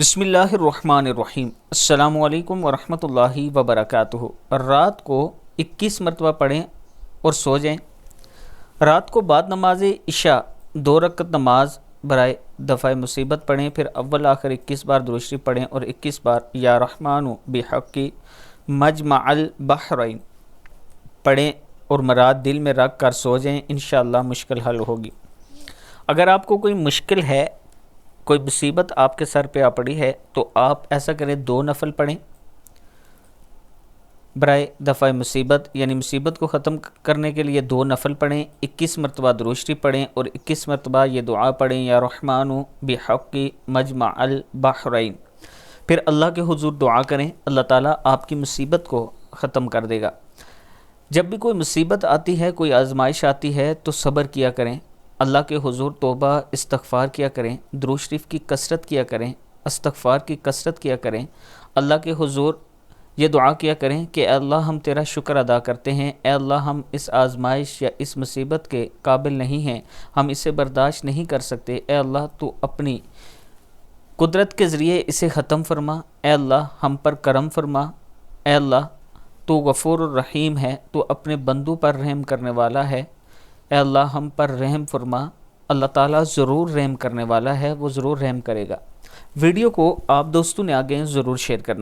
بسم اللہ الرحمن الرحیم۔ السلام علیکم ورحمۃ اللہ وبرکاتہ۔ رات کو 21 مرتبہ پڑھیں اور سو جائیں۔ رات کو بعد نماز عشاء 2 رکعت نماز برائے دفع مصیبت پڑھیں، پھر اول آخر 21 بار درود شریف پڑھیں اور 21 بار یا رحمن بحق مجمع البحرین پڑھیں اور مراد دل میں رکھ کر سو جائیں، انشاءاللہ مشکل حل ہوگی۔ اگر آپ کو کوئی مشکل ہے، کوئی مصیبت آپ کے سر پہ آ پڑی ہے، تو آپ ایسا کریں 2 نفل پڑھیں برائے دفع مصیبت، یعنی مصیبت کو ختم کرنے کے لیے 2 نفل پڑھیں، 21 مرتبہ درود شریف پڑھیں اور 21 مرتبہ یہ دعا پڑھیں یا رحمن بحق مجمع البحرین۔ پھر اللہ کے حضور دعا کریں، اللہ تعالیٰ آپ کی مصیبت کو ختم کر دے گا۔ جب بھی کوئی مصیبت آتی ہے، کوئی آزمائش آتی ہے، تو صبر کیا کریں، اللہ کے حضور توبہ استغفار کیا کریں، درود شریف کی کثرت کیا کریں، استغفار کی کثرت کیا کریں، اللہ کے حضور یہ دعا کیا کریں کہ اے اللہ ہم تیرا شکر ادا کرتے ہیں، اے اللہ ہم اس آزمائش یا اس مصیبت کے قابل نہیں ہیں، ہم اسے برداشت نہیں کر سکتے، اے اللہ تو اپنی قدرت کے ذریعے اسے ختم فرما، اے اللہ ہم پر کرم فرما، اے اللہ تو غفور الرحیم ہے، تو اپنے بندوں پر رحم کرنے والا ہے، اے اللہ ہم پر رحم فرما۔ اللہ تعالیٰ ضرور رحم کرنے والا ہے، وہ ضرور رحم کرے گا۔ ویڈیو کو آپ دوستوں نے آگے ضرور شیئر کرنا ہے۔